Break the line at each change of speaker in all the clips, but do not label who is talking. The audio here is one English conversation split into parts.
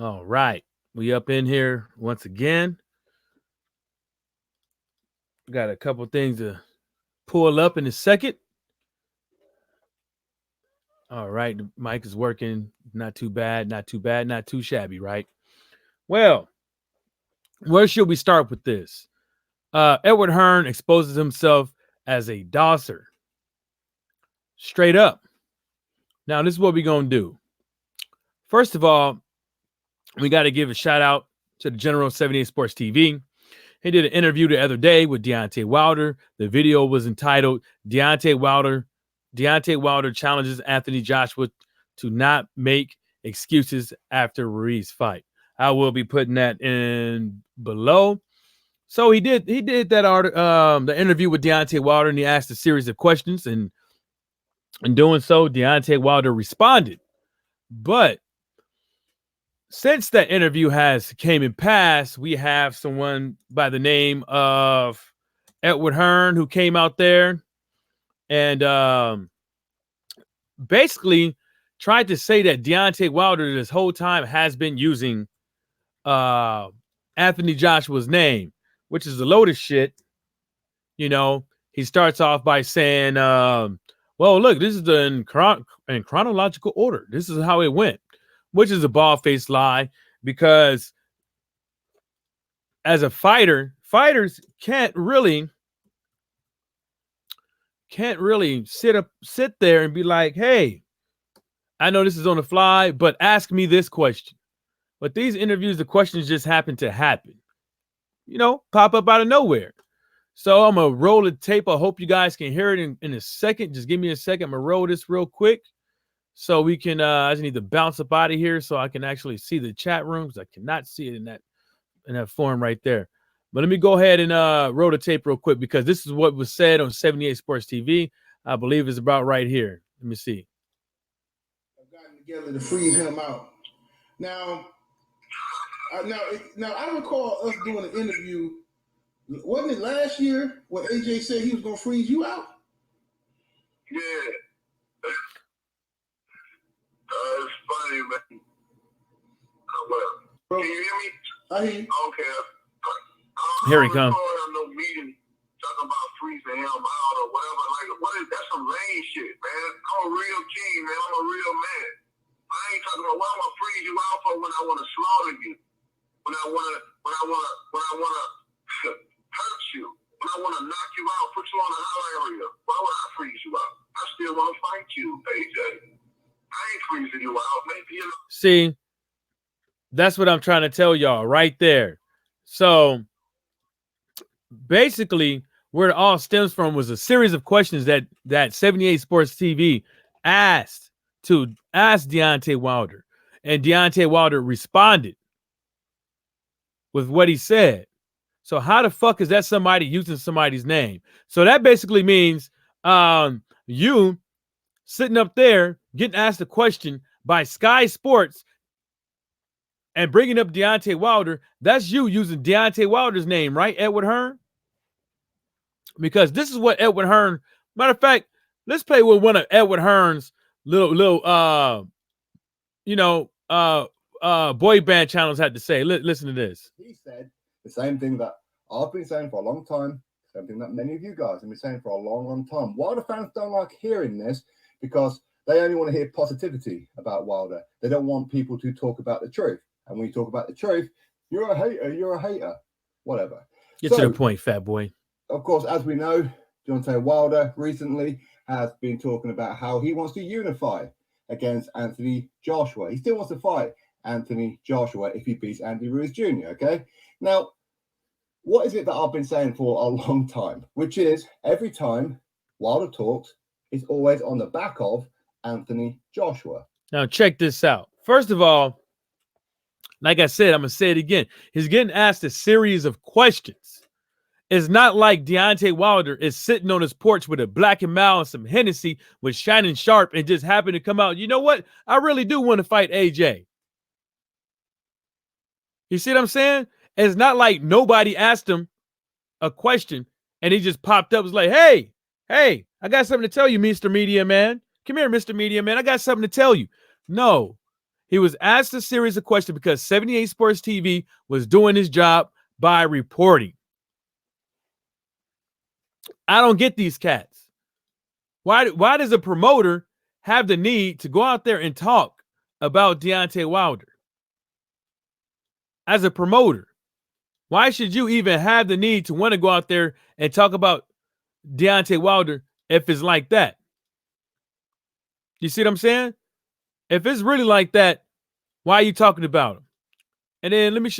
All right. We up in here once again. Got a couple things to pull up in a second. All right. The mic is working. Not too bad. Not too bad. Not too shabby, right? Well, where should we start with this? Edward Hearn exposes himself as a dosser. Straight up. Now, this is what we're going to do. First of all, we got to give a shout out to the General 78 Sports TV. He did an interview the other day with Deontay Wilder. The video was entitled Deontay Wilder challenges Anthony Joshua to not make excuses after Ruiz fight. I will be putting that in below. So he did that the interview with Deontay Wilder, and he asked a series of questions, and in doing so, Deontay Wilder responded. But since that interview has came and passed, we have someone by the name of Edward Hearn who came out there and basically tried to say that Deontay Wilder this whole time has been using Anthony Joshua's name, which is a load of shit. You know, he starts off by saying, well, look, this is in chronological order. This is how it went, which is a bald-faced lie, because as a fighter, fighters can't really sit there and be like, hey, I know this is on the fly, but ask me this question. But these interviews, the questions just happen to happen, pop up out of nowhere. So I'm going to roll the tape. I hope you guys can hear it in a second. Just give me a second. I'm going to roll this real quick so we can, I just need to bounce up out of here so I can actually see the chat room, because I cannot see it in that form right there. But let me go ahead and roll the tape real quick, because this is what was said on 78 Sports TV. I believe it's about right here. Let me see.
I've gotten together to freeze him out. Now I recall us doing an interview. Wasn't it last year when AJ said he was going to freeze you out?
Yeah. It's funny, man. Well, can you hear me?
I hear you.
Okay.
Here he comes.
No meeting talking about freezing him out or whatever. That's some lame shit, man. I'm a real king, man. I'm a real man. I ain't talking about what I'm gonna freeze you out for when I want to slaughter you, when I wanna hurt you, when I want to knock you out, put you on the high area. Why would I freeze you out? I still want to fight you, AJ. I ain't freezing you out, maybe.
See, that's what I'm trying to tell y'all right there. So basically, where it all stems from was a series of questions that 78 Sports TV asked Deontay Wilder, and Deontay Wilder responded with what he said. So how the fuck is that somebody using somebody's name? So that basically means you sitting up there getting asked a question by Sky Sports and bringing up Deontay Wilder. That's you using Deontay Wilder's name, right, Edward Hearn? Because this is what Edward Hearn. Matter of fact, let's play with one of Edward Hearn's little boy band channels had to say. Listen to this.
He said the same thing that I've been saying for a long time, same thing that many of you guys have been saying for a long, long time. Wilder fans don't like hearing this because they only want to hear positivity about Wilder. They don't want people to talk about the truth. And when you talk about the truth, you're a hater, whatever.
Get to the point, fat boy.
Of course, as we know, Deontay Wilder recently has been talking about how he wants to unify against Anthony Joshua. He still wants to fight Anthony Joshua if he beats Andy Ruiz Jr., okay? Now, what is it that I've been saying for a long time? Which is, every time Wilder talks, it's always on the back of Anthony Joshua.
Now, check this out. First of all, like I said, I'm going to say it again. He's getting asked a series of questions. It's not like Deontay Wilder is sitting on his porch with a Black and Mild and some Hennessy with Shining Sharp and just happened to come out. You know what? I really do want to fight AJ. You see what I'm saying? It's not like nobody asked him a question and he just popped up. It was like, hey, I got something to tell you, Mr. Media Man. Come here, Mr. Media Man. I got something to tell you. No, He was asked a series of questions because 78 Sports TV was doing his job by reporting. I don't get these cats. Why does a promoter have the need to go out there and talk about Deontay Wilder? As a promoter, why should you even have the need to want to go out there and talk about Deontay Wilder if it's like that? You see what I'm saying? If it's really like that, why are you talking about him? And then let me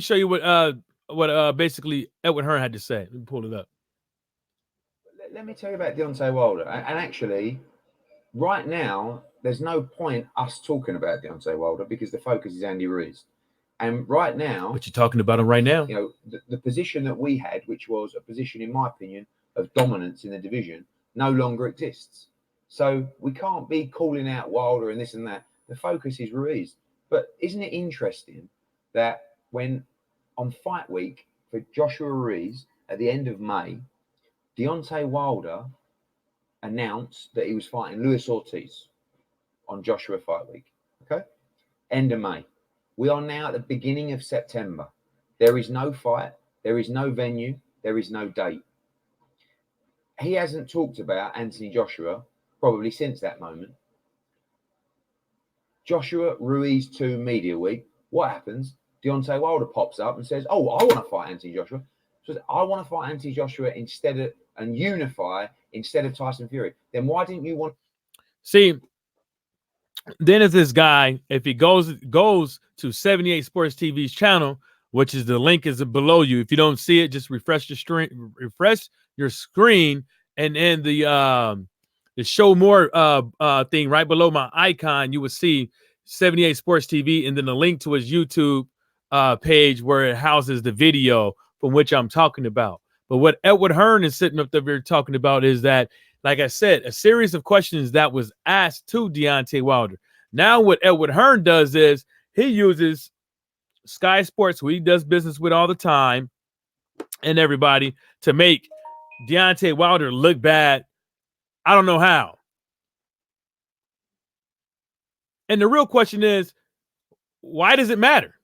show you what basically Edward Hearn had to say. Let me pull it up.
Let me tell you about Deontay Wilder. And actually, right now, there's no point us talking about Deontay Wilder because the focus is Andy Ruiz. And right now,
But you're talking about him right now.
you know, the position that we had, which was a position, in my opinion, of dominance in the division, no longer exists. So we can't be calling out Wilder and this and that. The focus is Ruiz. But isn't it interesting that when on fight week for Joshua Ruiz at the end of May, Deontay Wilder announced that he was fighting Luis Ortiz on Joshua fight week. Okay? End of May. We are now at the beginning of September. There is no fight. There is no venue. There is no date. He hasn't talked about Anthony Joshua probably since that moment. Joshua Ruiz 2 Media Week. What happens? Deontay Wilder pops up and says, "Oh, I want to fight Anthony Joshua. So I want to fight Anthony Joshua instead of and unify instead of Tyson Fury." Then why didn't you want?
See, then if this guy, if he goes to 78 Sports TV's channel, which is the link is below you. If you don't see it, just refresh your screen, and then the show more thing right below my icon, you will see 78 Sports TV, and then the link to his YouTube page where it houses the video from which I'm talking about. But what Edward Hearn is sitting up there talking about is that, like I said, a series of questions that was asked to Deontay Wilder. Now what Edward Hearn does is he uses Sky Sports, who he does business with all the time, and everybody, to make Deontay Wilder look bad. I don't know how. And the real question is, why does it matter?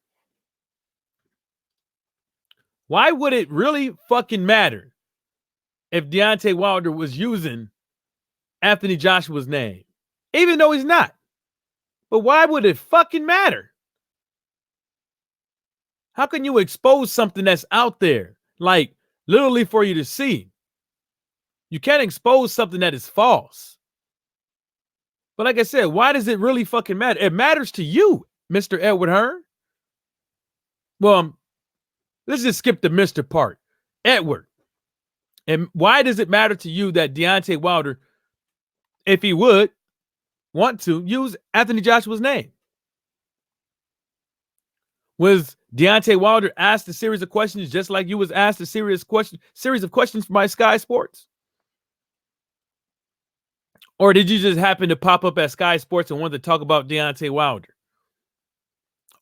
Why would it really fucking matter if Deontay Wilder was using Anthony Joshua's name? Even though he's not. But why would it fucking matter? How can you expose something that's out there, like literally for you to see? You can't expose something that is false. But like I said, why does it really fucking matter? It matters to you, Mr. Edward Hearn. Well, let's just skip the Mr. part. Edward. And why does it matter to you that Deontay Wilder, if he would want to, use Anthony Joshua's name? Was Deontay Wilder asked a series of questions just like you was asked a series of questions by Sky Sports? Or did you just happen to pop up at Sky Sports and want to talk about Deontay Wilder?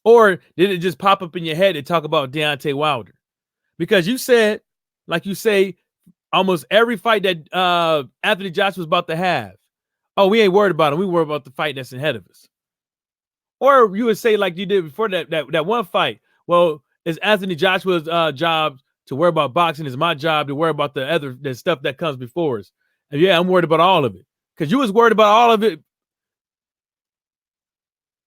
Or did it just pop up in your head to talk about Deontay Wilder? Because you said, like you say, almost every fight that Anthony Joshua was about to have, oh, we ain't worried about him. We worry about the fight that's ahead of us. Or you would say, like you did before that one fight, well, it's Anthony Joshua's job to worry about boxing. It's my job to worry about the stuff that comes before us. And yeah, I'm worried about all of it. Because you was worried about all of it.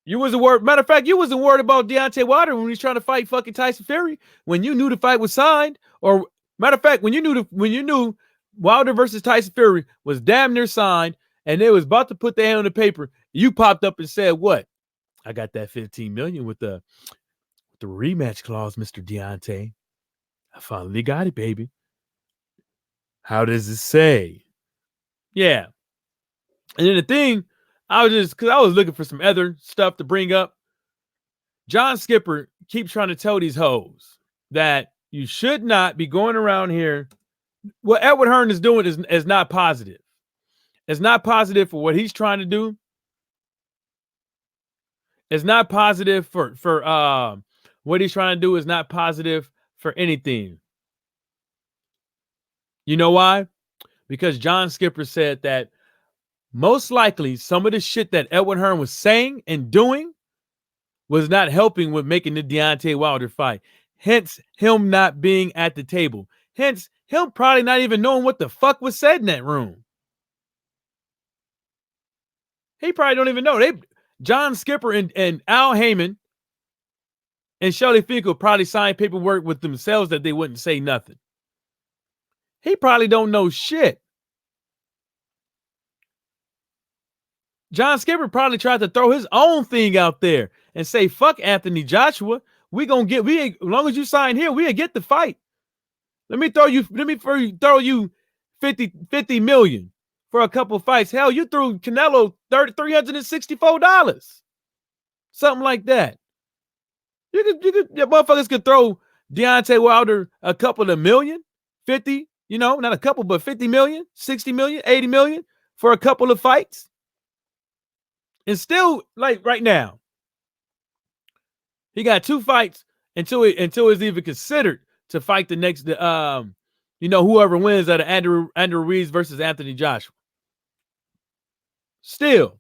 You wasn't worried. Matter of fact, you wasn't worried about Deontay Wilder when he was trying to fight fucking Tyson Fury. When you knew the fight was signed, or matter of fact, when you knew Wilder versus Tyson Fury was damn near signed, and they was about to put their hand on the paper, you popped up and said, "What? I got that $15 million with the rematch clause, Mr. Deontay. I finally got it, baby. How does it say?" Yeah. And then the thing, because I was looking for some other stuff to bring up. John Skipper keeps trying to tell these hoes that you should not be going around here. What Edward Hearn is doing is not positive. It's not positive for what he's trying to do. It's not positive for what he's trying to do is not positive for anything. You know why? Because John Skipper said that most likely some of the shit that Edward Hearn was saying and doing was not helping with making the Deontay Wilder fight. Hence, him not being at the table. Hence, him probably not even knowing what the fuck was said in that room. He probably don't even know. John Skipper and Al Heyman and Shelly Finkel probably signed paperwork with themselves that they wouldn't say nothing. He probably don't know shit. John Skipper probably tried to throw his own thing out there and say, fuck Anthony Joshua. As long as you sign here, we'll get the fight. Let me throw you 50 million for a couple fights. Hell, you threw Canelo $364. Something like that. Motherfuckers could throw Deontay Wilder a couple of million, 50, not a couple, but 50 million, 60 million, 80 million for a couple of fights. And still, like right now, he got 2 fights until it's even considered to fight the next, whoever wins out of Andrew Ruiz versus Anthony Joshua. Still,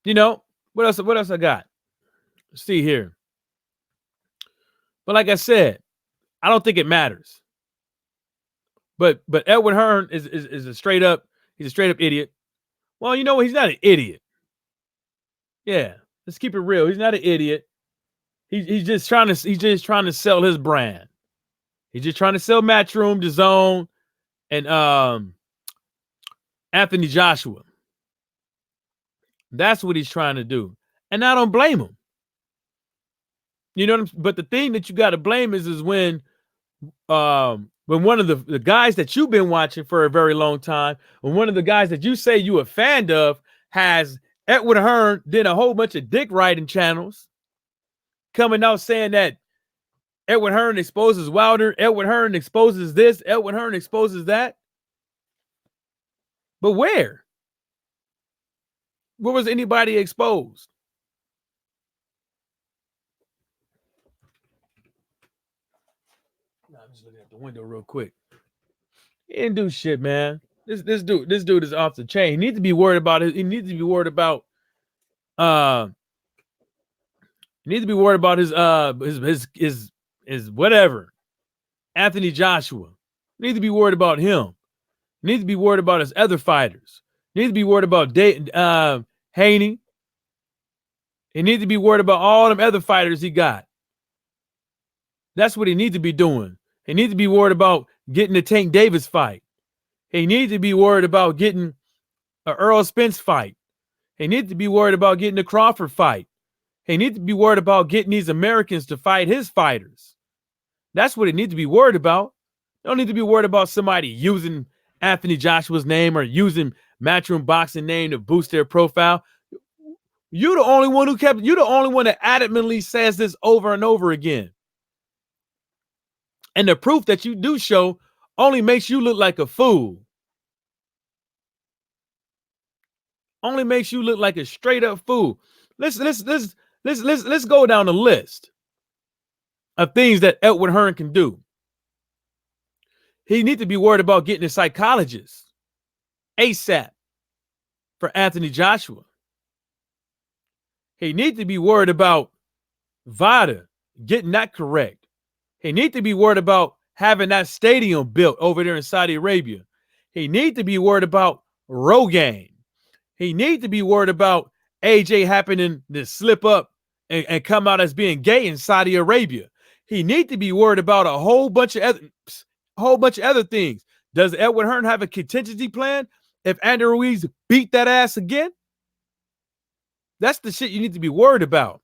what else I got? Let's see here. But like I said, I don't think it matters. But Edward Hearn is a straight up idiot. Well, you know what? He's not an idiot. Yeah, let's keep it real. He's not an idiot. He's just trying to sell his brand. He's just trying to sell Matchroom, DAZN, and Anthony Joshua. That's what he's trying to do. And I don't blame him. You know what I'm saying? But the thing that you got to blame is when one of the guys that you've been watching for a very long time, when one of the guys that you say you a fan of has Edward Hearn did a whole bunch of dick riding channels coming out saying that Edward Hearn exposes Wilder, Edward Hearn exposes this, Edward Hearn exposes that. But where? Where was anybody exposed? I'm just looking at the window real quick. He didn't do shit, man. This dude is off the chain. He needs to be worried about it. He needs to be worried about his whatever. Anthony Joshua. He needs to be worried about him. He needs to be worried about his other fighters. He needs to be worried about Haney. He needs to be worried about all them other fighters he got. That's what he needs to be doing. He needs to be worried about getting the Tank Davis fight. He needs to be worried about getting an Earl Spence fight. He needs to be worried about getting the Crawford fight. He needs to be worried about getting these Americans to fight his fighters. That's what he needs to be worried about. You don't need to be worried about somebody using Anthony Joshua's name or using Matchroom Boxing name to boost their profile. You're the only one that adamantly says this over and over again. And the proof that you do show only makes you look like a fool. Only makes you look like a straight up fool. Let's go down the list of things that Edward Hearn can do. He needs to be worried about getting a psychologist ASAP for Anthony Joshua. He needs to be worried about VADA getting that correct. He needs to be worried about having that stadium built over there in Saudi Arabia. He needs to be worried about Rogaine. He needs to be worried about AJ happening to slip up and come out as being gay in Saudi Arabia. He needs to be worried about a whole bunch of other things. Does Edward Hearn have a contingency plan if Andrew Ruiz beat that ass again? That's the shit you need to be worried about.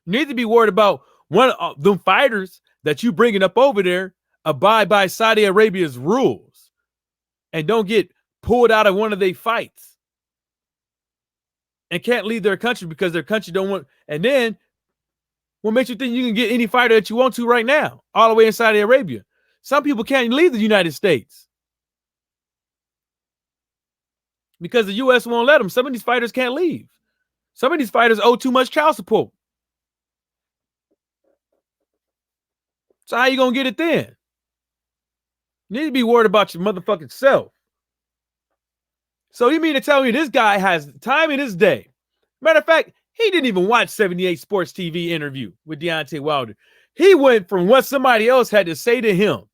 You need to be worried about one of them fighters that you bringing up over there abide by Saudi Arabia's rules and don't get pulled out of one of their fights and can't leave their country because their country don't want. And then what makes you think you can get any fighter that you want to right now, all the way in Saudi Arabia? Some people can't leave the United States because the U.S. won't let them. Some of these fighters can't leave. Some of these fighters owe too much child support. So how you going to get it then? You need to be worried about your motherfucking self. So you mean to tell me this guy has time in his day Matter of fact, he didn't even watch 78 Sports TV interview with Deontay Wilder. He went from what somebody else had to say to him.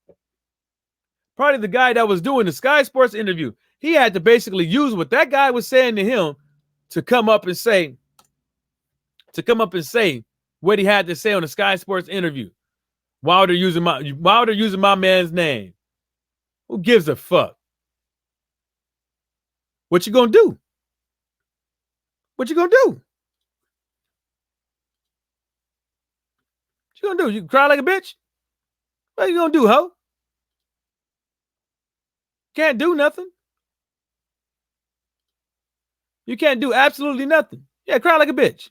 Probably the guy that was doing the Sky Sports interview. He had to basically use what that guy was saying to him to come up and say what he had to say on the Sky Sports interview. Wilder using my man's name. Who gives a fuck? What you gonna do? What you gonna do? What you gonna do? You cry like a bitch? What you gonna do, ho? Can't do nothing. You can't do absolutely nothing. Yeah, cry like a bitch.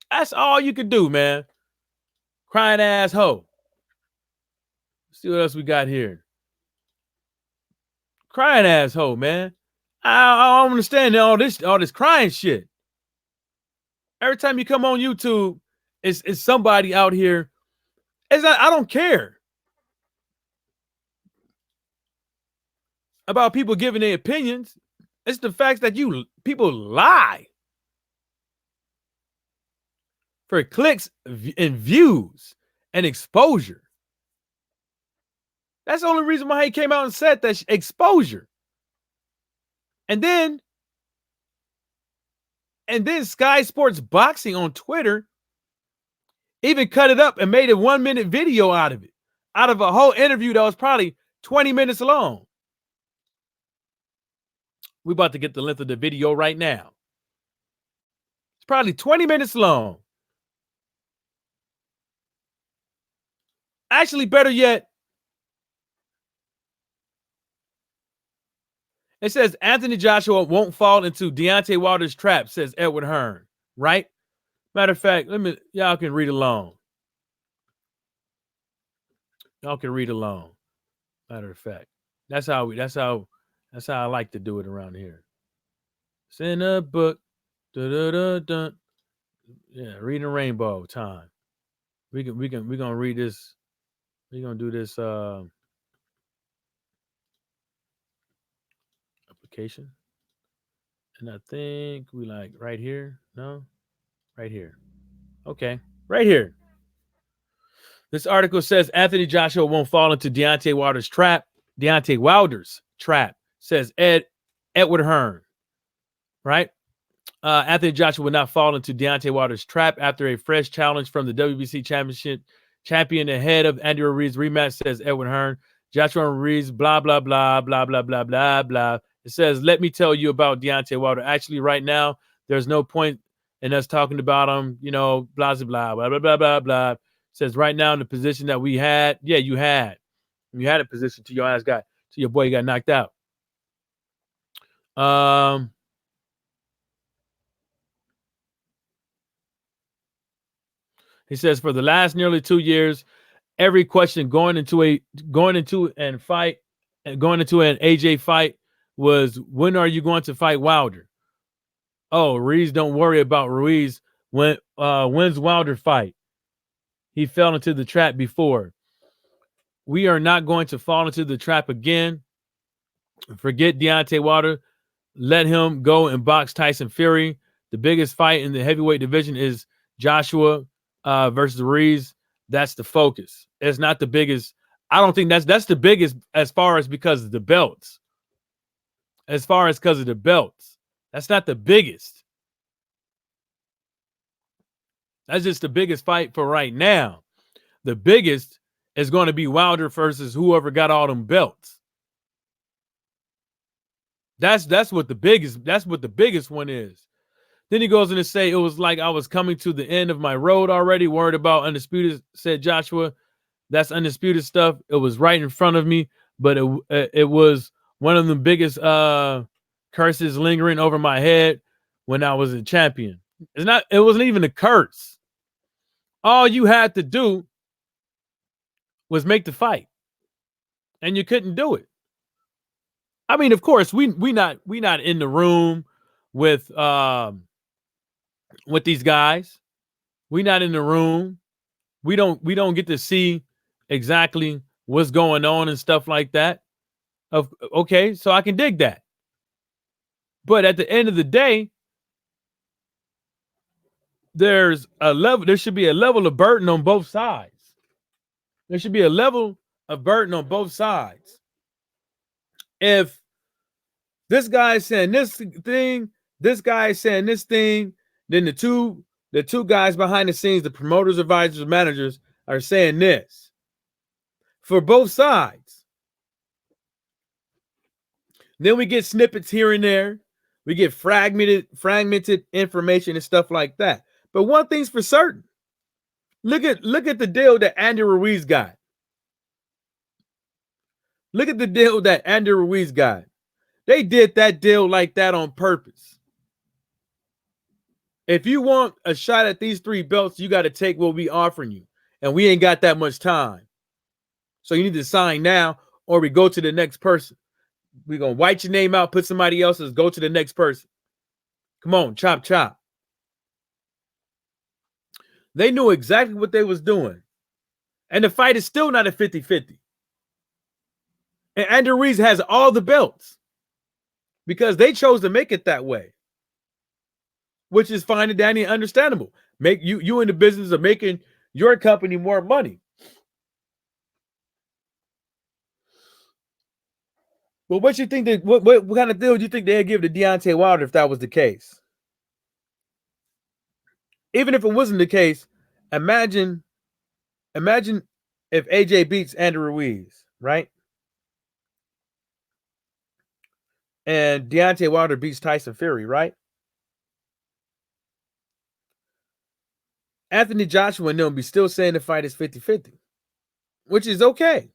That's all you can do, man. Crying ass hoe. Let's see what else we got here. Crying ass hoe, man. I don't understand all this crying shit. Every time you come on YouTube, it's somebody out here. I don't care about people giving their opinions. It's the fact that people lie for clicks and views and exposure. That's the only reason why he came out and said that exposure. And then Sky Sports Boxing on Twitter even cut it up and made a 1-minute video out of it, out of a whole interview that was probably 20 minutes long. We're about to get the length of the video right now. It's probably 20 minutes long. Actually, better yet, it says Anthony Joshua won't fall into Deontay Wilder's trap, says Edward Hearn, right? Matter of fact, y'all can read along. Y'all can read along. Matter of fact, that's how I like to do it around here. It's in a book. Yeah, reading rainbow time. We're gonna read this. We're gonna do this application. And I think we like right here. No? Right here. Okay. Right here. This article says Anthony Joshua won't fall into Deontay Wilder's trap. Deontay Wilder's trap, says Edward Hearn. Right? Anthony Joshua will not fall into Deontay Wilder's trap after a fresh challenge from the WBC championship champion ahead of Andy Ruiz rematch, says Edward Hearn. Joshua and Ruiz, blah, blah, blah, blah, blah, blah, blah, blah. It says, let me tell you about Deontay Wilder. Actually, right now, there's no point in us talking about him, blah, blah, blah, blah, blah, blah, blah, blah. It says right now in the position that we had, yeah, you had a position till your boy got knocked out. He says for the last nearly 2 years, every question going into an AJ fight was, when are you going to fight Wilder? Oh, Ruiz, don't worry about Ruiz. When's Wilder fight? He fell into the trap before. We are not going to fall into the trap again. Forget Deontay Wilder. Let him go and box Tyson Fury. The biggest fight in the heavyweight division is Joshua versus Ruiz. That's the focus. It's not the biggest. I don't think that's the biggest as far as because of the belts. As far as because of the belts. That's not the biggest. That's just the biggest fight for right now. The biggest is going to be Wilder versus whoever got all them belts. That's what the biggest one is. Then he goes in to say, it was like I was coming to the end of my road already, worried about Undisputed, said Joshua. That's Undisputed stuff. It was right in front of me, but it was one of the biggest curses lingering over my head when I was a champion. It wasn't even a curse. All you had to do was make the fight, and you couldn't do it. I mean, of course, we not in the room with these guys. We not in the room. We don't get to see exactly what's going on and stuff like that. Okay, so I can dig that. But at the end of the day, there should be a level of burden on both sides. There should be a level of burden on both sides. If this guy is saying this thing, this guy is saying this thing, then the two guys behind the scenes, the promoters, advisors, managers, are saying this for both sides. Then we get snippets here and there. We get fragmented information and stuff like that. But one thing's for certain. Look at the deal that Andy Ruiz got. Look at the deal that Andy Ruiz got. They did that deal like that on purpose. If you want a shot at these 3 belts, you got to take what we offering you. And we ain't got that much time. So you need to sign now or we go to the next person. We're going to white your name out, put somebody else's, go to the next person. Come on, chop, chop. They knew exactly what they was doing. And the fight is still not a 50-50. And Andy Ruiz has all the belts because they chose to make it that way, which is fine and dandy and understandable. Make you in the business of making your company more money. Well, what you think that what kind of deal do you think they'd give to Deontay Wilder if that was the case? Even if it wasn't the case, imagine if AJ beats Andy Ruiz, right? And Deontay Wilder beats Tyson Fury, right? Anthony Joshua and them be still saying the fight is 50-50, which is okay.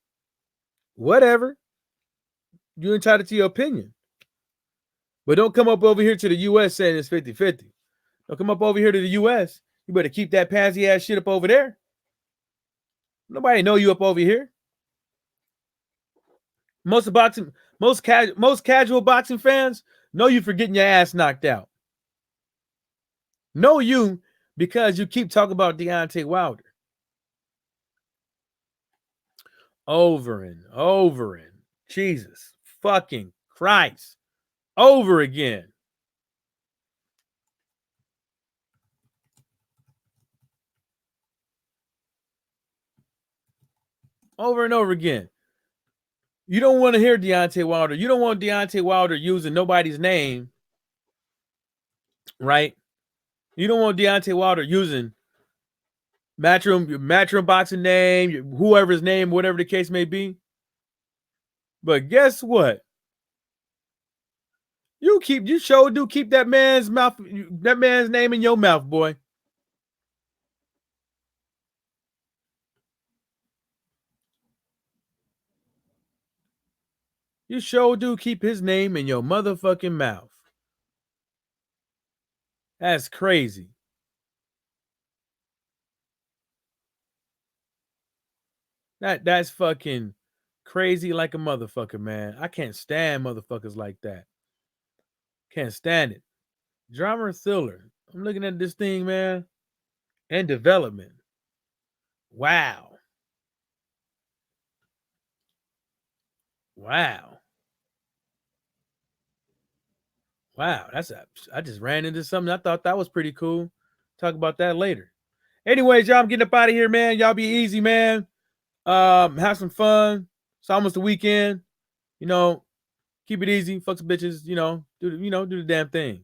Whatever. You're entitled to your opinion. But don't come up over here to the U.S. saying it's 50-50. Don't come up over here to the U.S. You better keep that pansy ass shit up over there. Nobody know you up over here. Most casual boxing fans know you for getting your ass knocked out. Know you because you keep talking about Deontay Wilder. Over and over and Jesus fucking Christ. Over again. Over and over again. You don't want to hear Deontay Wilder. You don't want Deontay Wilder using nobody's name, right? You don't want Deontay Wilder using Matchroom boxing name, whoever's name, whatever the case may be. But guess what? You sure do keep that man's name in your mouth, boy. You sure do keep his name in your motherfucking mouth. That's crazy. That's fucking crazy like a motherfucker, man. I can't stand motherfuckers like that. Can't stand it. Drama thriller. I'm looking at this thing, man. And development. Wow. Wow. Wow. I just ran into something. I thought that was pretty cool. Talk about that later. Anyways, y'all, I'm getting up out of here, man. Y'all be easy, man. Have some fun. It's almost the weekend. You know, keep it easy. Fuck some bitches. You know, do the damn thing.